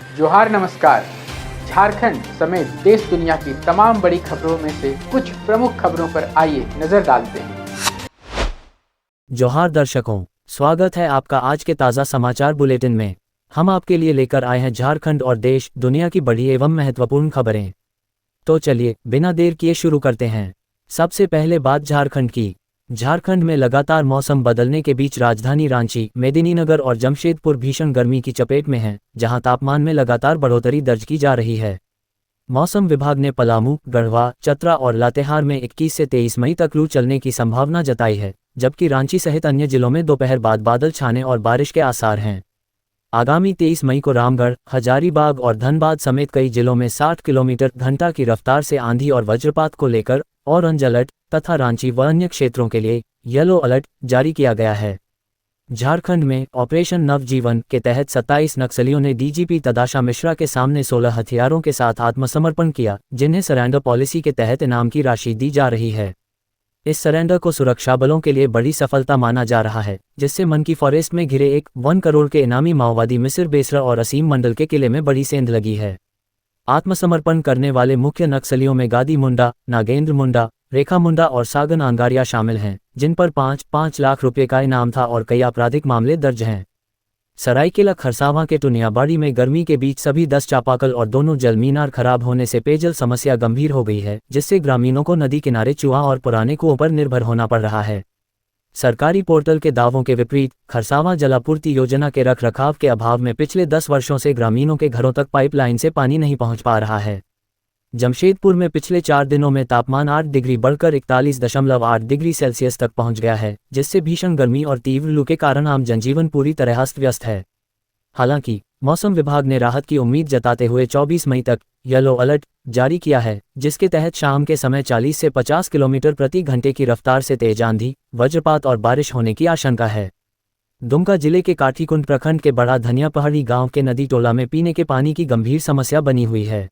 जोहार नमस्कार। झारखंड समेत देश दुनिया की तमाम बड़ी खबरों में से कुछ प्रमुख खबरों पर आइए नजर डालते हैं। जोहार दर्शकों, स्वागत है आपका आज के ताज़ा समाचार बुलेटिन में। हम आपके लिए लेकर आए हैं झारखंड और देश दुनिया की बड़ी एवं महत्वपूर्ण खबरें। तो चलिए बिना देर किए शुरू करते हैं। सबसे पहले बात झारखंड की। झारखंड में लगातार मौसम बदलने के बीच राजधानी रांची, मेदिनीनगर और जमशेदपुर भीषण गर्मी की चपेट में हैं, जहां तापमान में लगातार बढ़ोतरी दर्ज की जा रही है। मौसम विभाग ने पलामू, गढ़वा, चतरा और लातेहार में 21 से 23 मई तक लू चलने की संभावना जताई है, जबकि रांची सहित अन्य जिलों में दोपहर बाद बादल छाने और बारिश के आसार हैं। आगामी 23 मई को रामगढ़, हजारीबाग और धनबाद समेत कई जिलों में 60 किलोमीटर घंटा की रफ्तार से आंधी और वज्रपात को लेकर ऑरेंज अलर्ट तथा रांची व अन्य क्षेत्रों के लिए येलो अलर्ट जारी किया गया है। झारखंड में ऑपरेशन नवजीवन के तहत 27 नक्सलियों ने डीजीपी तदाशा मिश्रा के सामने 16 हथियारों के साथ आत्मसमर्पण किया, जिन्हें सरेंडर पॉलिसी के तहत इनाम की राशि दी जा रही है। इस सरेंडर को सुरक्षा बलों के लिए बड़ी सफलता माना जा रहा है, जिससे मनकी फॉरेस्ट में घिरे 1 करोड़ के इनामी माओवादी मिसिर बेसरा और असीम मंडल के किले में बड़ी सेंध लगी है। आत्मसमर्पण करने वाले मुख्य नक्सलियों में गादी मुंडा, नागेंद्र मुंडा, रेखा मुंडा और सागन आंगारिया शामिल हैं, जिन पर 5-5 लाख रुपये का इनाम था और कई आपराधिक मामले दर्ज हैं। सरायकेला खरसावां के टुनियाबाड़ी में गर्मी के बीच सभी 10 चापाकल और दोनों जल मीनार खराब होने से पेयजल समस्या गंभीर हो गई है, जिससे ग्रामीणों को नदी किनारे चूहा और पुराने कुओं पर निर्भर होना पड़ रहा है। सरकारी पोर्टल के दावों के विपरीत खरसावां जलापूर्ति योजना के रखरखाव के अभाव में पिछले 10 वर्षों से ग्रामीणों के घरों तक पाइपलाइन से पानी नहीं पहुंच पा रहा है। जमशेदपुर में पिछले 4 दिनों में तापमान 8 डिग्री बढ़कर 41.8 डिग्री सेल्सियस तक पहुंच गया है, जिससे भीषण गर्मी और तीव्र लू के कारण आम जनजीवन पूरी तरह अस्त व्यस्त है। हालांकि मौसम विभाग ने राहत की उम्मीद जताते हुए 24 मई तक येलो अलर्ट जारी किया है, जिसके तहत शाम के समय 40 से 50 किलोमीटर प्रति घंटे की रफ्तार से तेज आंधी, वज्रपात और बारिश होने की आशंका है। दुमका जिले के काठीकुंड प्रखंड के बड़ा धनिया पहाड़ी गांव के नदी टोला में पीने के पानी की गंभीर समस्या बनी हुई है।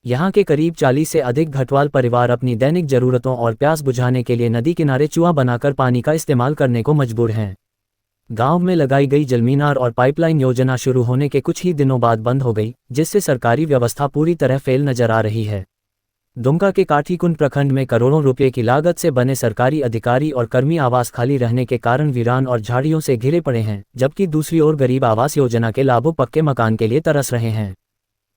यहां के करीब 40 से अधिक घटवाल परिवार अपनी दैनिक जरूरतों और प्यास बुझाने के लिए नदी किनारे चूहा बनाकर पानी का इस्तेमाल करने को मजबूर हैं। गांव में लगाई गई जलमीनार और पाइपलाइन योजना शुरू होने के कुछ ही दिनों बाद बंद हो गई, जिससे सरकारी व्यवस्था पूरी तरह फेल नजर आ रही है। दुमका के काठीकुंड प्रखंड में करोड़ों रुपये की लागत से बने सरकारी अधिकारी और कर्मी आवास खाली रहने के कारण वीरान और झाड़ियों से घिरे पड़े हैं, जबकि दूसरी ओर गरीब आवास योजना के लाभुक पक्के मकान के लिए तरस रहे हैं।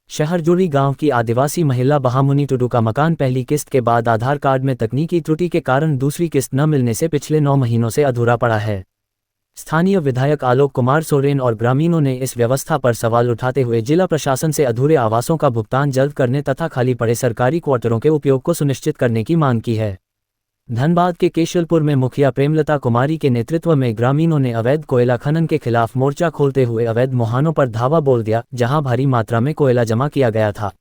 शहरजुड़ी गांव की आदिवासी महिला बहामुनी टुडू का मकान पहली किस्त के बाद आधार कार्ड में तकनीकी त्रुटि के कारण दूसरी किस्त न मिलने से पिछले 9 महीनों से अधूरा पड़ा है। स्थानीय विधायक आलोक कुमार सोरेन और ग्रामीणों ने इस व्यवस्था पर सवाल उठाते हुए जिला प्रशासन से अधूरे आवासों का भुगतान जल्द करने तथा खाली पड़े सरकारी क्वार्टरों के उपयोग को सुनिश्चित करने की मांग की है। धनबाद के केशलपुर में मुखिया प्रेमलता कुमारी के नेतृत्व में ग्रामीणों ने अवैध कोयला खनन के खिलाफ मोर्चा खोलते हुए अवैध मुहानों पर धावा बोल दिया, जहां भारी मात्रा में कोयला जमा किया गया था।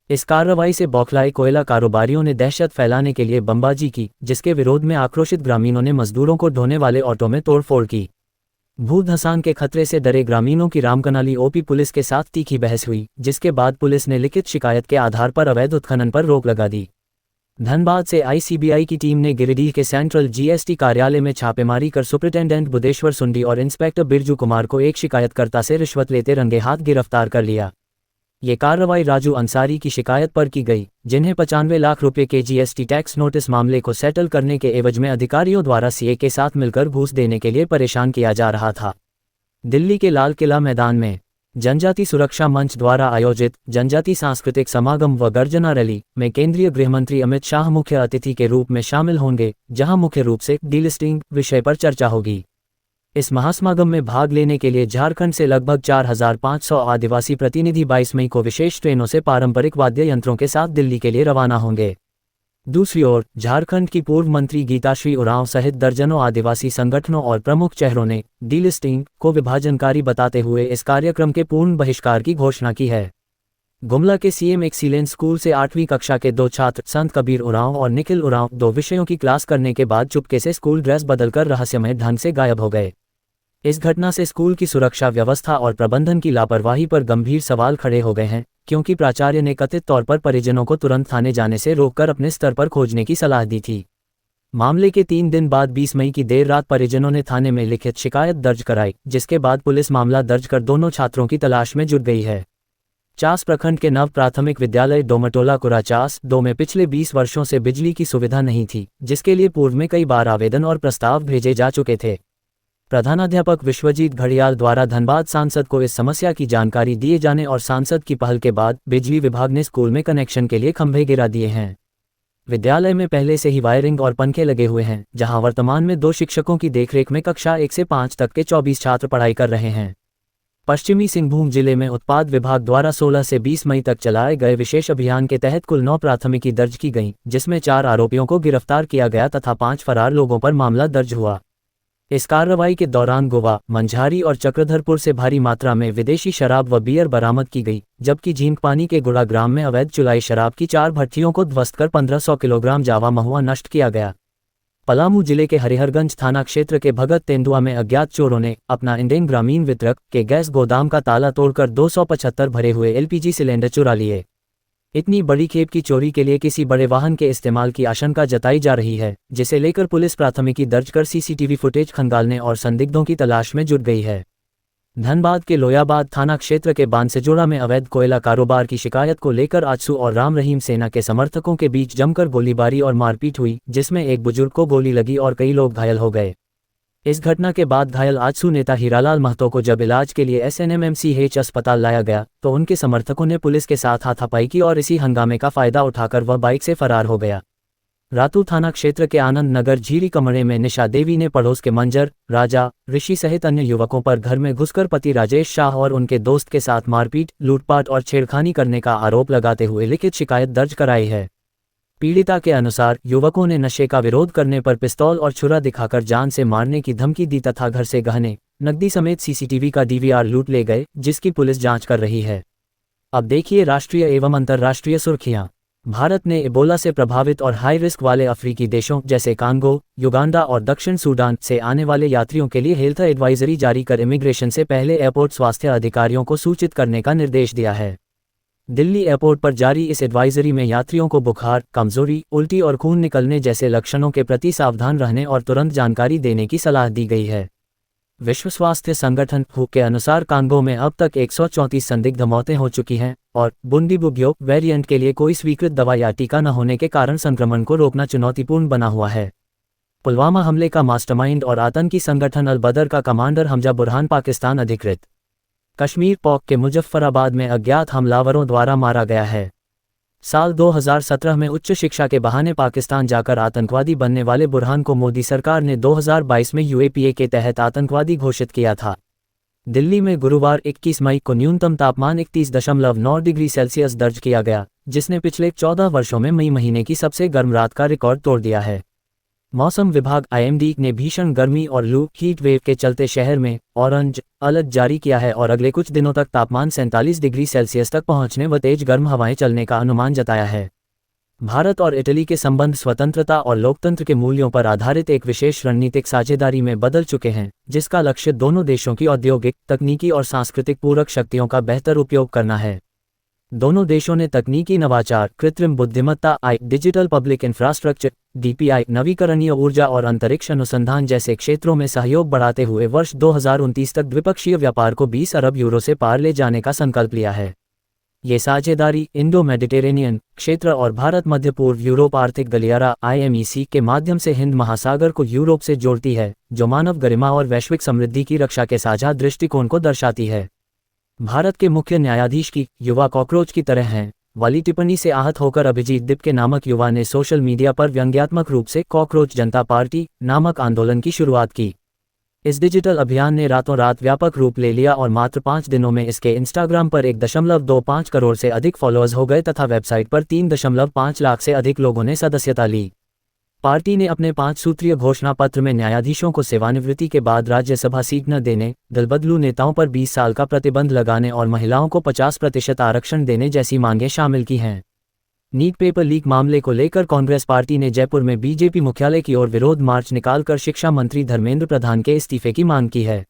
इस कार्रवाई से बौखलाए कोयला कारोबारियों ने दहशत फैलाने के लिए बमबाजी की, जिसके विरोध में आक्रोशित ग्रामीणों ने मजदूरों को ढोने वाले ऑटो में तोड़फोड़ की। भू धसान के खतरे से डरे ग्रामीणों की रामकनाली ओपी पुलिस के साथ तीखी बहस हुई, जिसके बाद पुलिस ने लिखित शिकायत के आधार पर अवैध उत्खनन पर रोक लगा दी। धनबाद से आईसीबीआई की टीम ने गिरिडीह के सेंट्रल जीएसटी कार्यालय में छापेमारी कर सुपरिटेंडेंट बुदेश्वर सुंडी और इंस्पेक्टर बिरजू कुमार को एक शिकायतकर्ता से रिश्वत लेते रंगे हाथ गिरफ्तार कर लिया। ये कार्रवाई राजू अंसारी की शिकायत पर की गई, जिन्हें 95 लाख रुपए के जीएसटी टैक्स नोटिस मामले को सेटल करने के एवज में अधिकारियों द्वारा सीए के साथ मिलकर घूस देने के लिए परेशान किया जा रहा था। दिल्ली के लाल किला मैदान में जनजाति सुरक्षा मंच द्वारा आयोजित जनजाति सांस्कृतिक समागम व गर्जना रैली में केंद्रीय गृहमंत्री अमित शाह मुख्य अतिथि के रूप में शामिल होंगे, जहां मुख्य रूप से डीलिस्टिंग विषय पर चर्चा होगी। इस महासमागम में भाग लेने के लिए झारखंड से लगभग 4500 आदिवासी प्रतिनिधि 22 मई को विशेष ट्रेनों से पारंपरिक वाद्य यंत्रों के साथ दिल्ली के लिए रवाना होंगे। दूसरी ओर झारखंड की पूर्व मंत्री गीताश्री उरांव सहित दर्जनों आदिवासी संगठनों और प्रमुख चेहरों ने डीलिस्टिंग को विभाजनकारी बताते हुए इस कार्यक्रम के पूर्ण बहिष्कार की घोषणा की है। गुमला के सीएम एक्सीलेंस स्कूल से 8वीं कक्षा के 2 छात्र संत कबीर उरांव और निखिल उरांव 2 विषयों की क्लास करने के बाद चुपके से स्कूल ड्रेस बदलकर रहस्यमय ढंग से गायब हो गए। इस घटना से स्कूल की सुरक्षा व्यवस्था और प्रबंधन की लापरवाही पर गंभीर सवाल खड़े हो गए हैं, क्योंकि प्राचार्य ने कथित तौर पर परिजनों को तुरंत थाने जाने से रोककर अपने स्तर पर खोजने की सलाह दी थी। मामले के 3 दिन बाद 20 मई की देर रात परिजनों ने थाने में लिखित शिकायत दर्ज कराई, जिसके बाद पुलिस मामला दर्ज कर दोनों छात्रों की तलाश में जुट गई है। चास प्रखंड के नव प्राथमिक विद्यालय डोमटोला कुराचास 2 में पिछले 20 वर्षों से बिजली की सुविधा नहीं थी, जिसके लिए पूर्व में कई बार आवेदन और प्रस्ताव भेजे जा चुके थे। प्रधानाध्यापक विश्वजीत घड़ियाल द्वारा धनबाद सांसद को इस समस्या की जानकारी दिए जाने और सांसद की पहल के बाद बिजली विभाग ने स्कूल में कनेक्शन के लिए खंभे गिरा दिए हैं। विद्यालय में पहले से ही वायरिंग और पंखे लगे हुए हैं, जहां वर्तमान में 2 शिक्षकों की देखरेख में कक्षा 1 से 5 तक के 24 छात्र पढ़ाई कर रहे हैं। पश्चिमी सिंहभूम जिले में उत्पाद विभाग द्वारा 16 से 20 मई तक चलाए गए विशेष अभियान के तहत कुल 9 प्राथमिकी दर्ज की गईं, जिसमें 4 आरोपियों को गिरफ्तार किया गया तथा 5 फरार लोगों पर मामला दर्ज हुआ। इस कार्रवाई के दौरान गोवा, मंझारी और चक्रधरपुर से भारी मात्रा में विदेशी शराब व बियर बरामद की गई, जबकि झींकपानी के गुड़ा ग्राम में अवैध चुलाई शराब की 4 भट्टियों को ध्वस्त कर 1500 किलोग्राम जावा महुआ नष्ट किया गया। पलामू जिले के हरिहरगंज थाना क्षेत्र के भगत तेंदुआ में अज्ञात चोरों ने अपना इंडेन ग्रामीण वितरक के गैस गोदाम का ताला तोड़कर 275 भरे हुए एलपीजी सिलेंडर चुरा लिए। इतनी बड़ी खेप की चोरी के लिए किसी बड़े वाहन के इस्तेमाल की आशंका जताई जा रही है, जिसे लेकर पुलिस प्राथमिकी दर्ज कर सीसीटीवी फुटेज खंगालने और संदिग्धों की तलाश में जुट गई है। धनबाद के लोयाबाद थाना क्षेत्र के बानसेजोड़ा में अवैध कोयला कारोबार की शिकायत को लेकर आजसू और राम रहीम सेना के समर्थकों के बीच जमकर गोलीबारी और मारपीट हुई, जिसमें एक बुजुर्ग को गोली लगी और कई लोग घायल हो गए। इस घटना के बाद घायल आजसू नेता हीरालाल महतो को जब इलाज के लिए SNMMCH अस्पताल लाया गया तो उनके समर्थकों ने पुलिस के साथ हाथापाई की और इसी हंगामे का फायदा उठाकर वह बाइक से फरार हो गया। रातू थाना क्षेत्र के आनंद नगर झीरी कमरे में निशा देवी ने पड़ोस के मंजर, राजा, ऋषि सहित अन्य युवकों पर घर में घुसकर पति राजेश शाह और उनके दोस्त के साथ मारपीट, लूटपाट और छेड़खानी करने का आरोप लगाते हुए लिखित शिकायत दर्ज कराई है। पीड़िता के अनुसार युवकों ने नशे का विरोध करने पर पिस्तौल और छुरा दिखाकर जान से मारने की धमकी दी तथा घर से गहने, नकदी समेत सीसीटीवी का DVR लूट ले गए, जिसकी पुलिस जांच कर रही है। अब देखिए राष्ट्रीय एवं अंतर्राष्ट्रीय सुर्खियां। भारत ने इबोला से प्रभावित और हाई रिस्क वाले अफ्रीकी देशों जैसे कांगो, युगांडा और दक्षिण सूडान से आने वाले यात्रियों के लिए हेल्थ एडवाइजरी जारी कर इमिग्रेशन से पहले एयरपोर्ट स्वास्थ्य अधिकारियों को सूचित करने का निर्देश दिया है। दिल्ली एयरपोर्ट पर जारी इस एडवाइजरी में यात्रियों को बुखार, कमजोरी, उल्टी और खून निकलने जैसे लक्षणों के प्रति सावधान रहने और तुरंत जानकारी देने की सलाह दी गई है। विश्व स्वास्थ्य संगठन WHO के अनुसार कांगो में अब तक 134 संदिग्ध मौतें हो चुकी हैं और बुंडीबुग्यो वेरिएंट के लिए कोई स्वीकृत दवा या टीका न होने के कारण संक्रमण को रोकना चुनौतीपूर्ण बना हुआ है। पुलवामा हमले का मास्टरमाइंड और आतंकी संगठन अल बदर का कमांडर हमजा बुरहान पाकिस्तान अधिकृत कश्मीर पॉक के मुजफ्फराबाद में अज्ञात हमलावरों द्वारा मारा गया है। साल 2017 में उच्च शिक्षा के बहाने पाकिस्तान जाकर आतंकवादी बनने वाले बुरहान को मोदी सरकार ने 2022 में UAPA के तहत आतंकवादी घोषित किया था। दिल्ली में गुरुवार 21 मई को न्यूनतम तापमान 31.9 डिग्री सेल्सियस दर्ज किया गया, जिसने पिछले 14 वर्षों में मई महीने की सबसे गर्म रात का रिकॉर्ड तोड़ दिया है। मौसम विभाग IMD ने भीषण गर्मी और लू हीट वेव के चलते शहर में ऑरेंज अलर्ट जारी किया है और अगले कुछ दिनों तक तापमान 47 डिग्री सेल्सियस तक पहुंचने व तेज गर्म हवाएं चलने का अनुमान जताया है। भारत और इटली के संबंध स्वतंत्रता और लोकतंत्र के मूल्यों पर आधारित एक विशेष रणनीतिक साझेदारी में बदल चुके हैं, जिसका लक्ष्य दोनों देशों की औद्योगिक, तकनीकी और सांस्कृतिक पूरक शक्तियों का बेहतर उपयोग करना है। दोनों देशों ने तकनीकी नवाचार, कृत्रिम बुद्धिमत्ता, डिजिटल पब्लिक इंफ्रास्ट्रक्चर DPI, नवीकरणीय ऊर्जा और अंतरिक्ष अनुसंधान जैसे क्षेत्रों में सहयोग बढ़ाते हुए वर्ष 2029 तक द्विपक्षीय व्यापार को 20 अरब यूरो से पार ले जाने का संकल्प लिया है। ये साझेदारी इंडो मेडिटेरेनियन क्षेत्र और भारत मध्य पूर्व यूरोप आर्थिक गलियारा IMEC के माध्यम से हिंद महासागर को यूरोप से जोड़ती है, जो मानव गरिमा और वैश्विक समृद्धि की रक्षा के साझा दृष्टिकोण को दर्शाती है। भारत के मुख्य न्यायाधीश की युवा कॉकरोच की तरह हैं वाली टिप्पणी से आहत होकर अभिजीत दिप्के नामक युवा ने सोशल मीडिया पर व्यंग्यात्मक रूप से कॉकरोच जनता पार्टी नामक आंदोलन की शुरुआत की। इस डिजिटल अभियान ने रातों रात व्यापक रूप ले लिया और मात्र 5 दिनों में इसके इंस्टाग्राम पर 1.25 करोड़ से अधिक फॉलोअर्स हो गए तथा वेबसाइट पर 3.5 लाख से अधिक लोगों ने सदस्यता ली। पार्टी ने अपने 5 सूत्रीय घोषणा पत्र में न्यायाधीशों को सेवानिवृत्ति के बाद राज्यसभा सीट न देने, दलबदलू नेताओं पर 20 साल का प्रतिबंध लगाने और महिलाओं को 50% आरक्षण देने जैसी मांगें शामिल की हैं। नीट पेपर लीक मामले को लेकर कांग्रेस पार्टी ने जयपुर में बीजेपी मुख्यालय की ओर विरोध मार्च निकालकर शिक्षा मंत्री धर्मेंद्र प्रधान के इस्तीफे की मांग की है।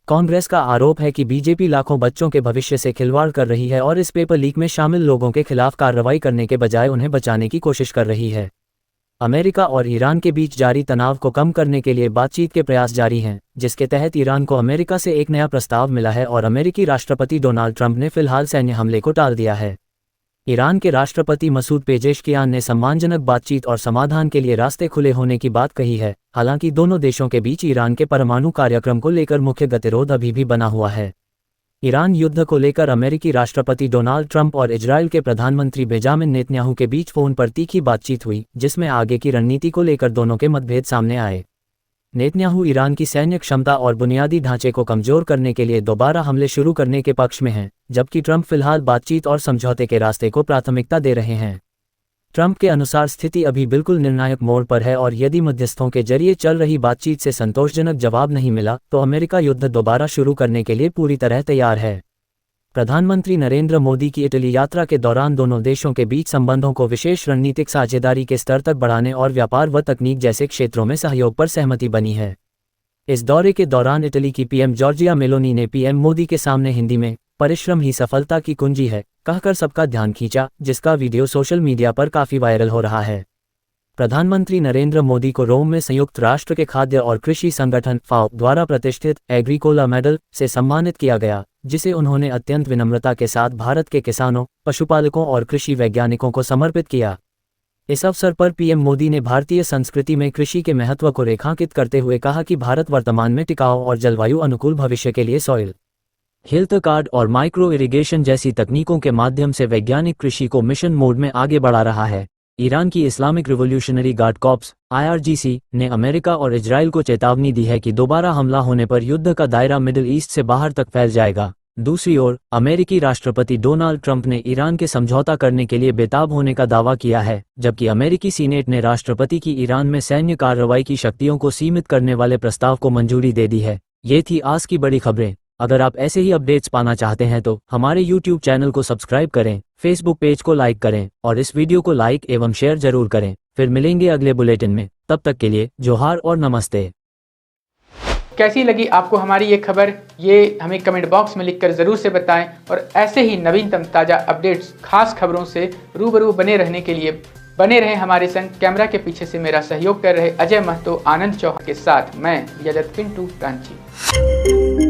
कांग्रेस का आरोप है कि बीजेपी लाखों बच्चों के भविष्य से खिलवाड़ कर रही है और इस पेपर लीक में शामिल लोगों के खिलाफ कार्रवाई करने के बजाय उन्हें बचाने की कोशिश कर रही है। अमेरिका और ईरान के बीच जारी तनाव को कम करने के लिए बातचीत के प्रयास जारी हैं, जिसके तहत ईरान को अमेरिका से एक नया प्रस्ताव मिला है और अमेरिकी राष्ट्रपति डोनाल्ड ट्रंप ने फिलहाल सैन्य हमले को टाल दिया है। ईरान के राष्ट्रपति मसूद पेजेश्कियान ने सम्मानजनक बातचीत और समाधान के लिए रास्ते खुले होने की बात कही है। हालांकि दोनों देशों के बीच ईरान के परमाणु कार्यक्रम को लेकर मुख्य गतिरोध अभी भी बना हुआ है। ईरान युद्ध को लेकर अमेरिकी राष्ट्रपति डोनाल्ड ट्रंप और इजरायल के प्रधानमंत्री बेंजामिन नेतन्याहू के बीच फोन पर तीखी बातचीत हुई, जिसमें आगे की रणनीति को लेकर दोनों के मतभेद सामने आए। नेतन्याहू ईरान की सैन्य क्षमता और बुनियादी ढांचे को कमजोर करने के लिए दोबारा हमले शुरू करने के पक्ष में हैं, जबकि ट्रंप फिलहाल बातचीत और समझौते के रास्ते को प्राथमिकता दे रहे हैं। ट्रंप के अनुसार स्थिति अभी बिल्कुल निर्णायक मोड़ पर है और यदि मध्यस्थों के जरिए चल रही बातचीत से संतोषजनक जवाब नहीं मिला तो अमेरिका युद्ध दोबारा शुरू करने के लिए पूरी तरह तैयार है। प्रधानमंत्री नरेंद्र मोदी की इटली यात्रा के दौरान दोनों देशों के बीच संबंधों को विशेष रणनीतिक साझेदारी के स्तर तक बढ़ाने और व्यापार व तकनीक जैसे क्षेत्रों में सहयोग पर सहमति बनी है। इस दौरे के दौरान इटली की पीएम जॉर्जिया मेलोनी ने पीएम मोदी के सामने हिंदी में परिश्रम ही सफलता की कुंजी है कहकर सबका ध्यान खींचा, जिसका वीडियो सोशल मीडिया पर काफी वायरल हो रहा है। प्रधानमंत्री नरेंद्र मोदी को रोम में संयुक्त राष्ट्र के खाद्य और कृषि संगठन फाओ द्वारा प्रतिष्ठित एग्रीकोला मेडल से सम्मानित किया गया, जिसे उन्होंने अत्यंत विनम्रता के साथ भारत के किसानों, पशुपालकों और कृषि वैज्ञानिकों को समर्पित किया। इस अवसर पर पीएम मोदी ने भारतीय संस्कृति में कृषि के महत्व को रेखांकित करते हुए कहा कि भारत वर्तमान में टिकाऊ और जलवायु अनुकूल भविष्य के लिए सॉइल हेल्थ कार्ड और माइक्रो इरिगेशन जैसी तकनीकों के माध्यम से वैज्ञानिक कृषि को मिशन मोड में आगे बढ़ा रहा है। ईरान की Islamic revolutionary guard corps (IRGC) ने अमेरिका और इजरायल को चेतावनी दी है कि दोबारा हमला होने पर युद्ध का दायरा मिडिल ईस्ट से बाहर तक फैल जाएगा। दूसरी ओर, अमेरिकी राष्ट्रपति डोनाल्ड ट्रंप ने ईरान के समझौता करने के लिए बेताब होने का दावा किया है, जबकि अमेरिकी सीनेट ने राष्ट्रपति की ईरान में सैन्य कार्रवाई की शक्तियों को सीमित करने वाले प्रस्ताव को मंजूरी दे दी है। ये थी आज की बड़ी खबरें। अगर आप ऐसे ही अपडेट्स पाना चाहते हैं तो हमारे YouTube चैनल को सब्सक्राइब करें, Facebook पेज को लाइक करें और इस वीडियो को लाइक एवं शेयर जरूर करें। फिर मिलेंगे अगले बुलेटिन में, तब तक के लिए जोहार और नमस्ते। कैसी लगी आपको हमारी ये खबर, ये हमें कमेंट बॉक्स में लिखकर ज़रूर से बताएं और ऐसे ही नवीनतम ताज़ा अपडेट्स, खास खबरों से रूबरू बने रहने के लिए बने रहें हमारे संग। कैमरा के पीछे से मेरा सहयोग कर रहे अजय महतो, आनंद चौहान के साथ मैं यजत पिंटू रांची।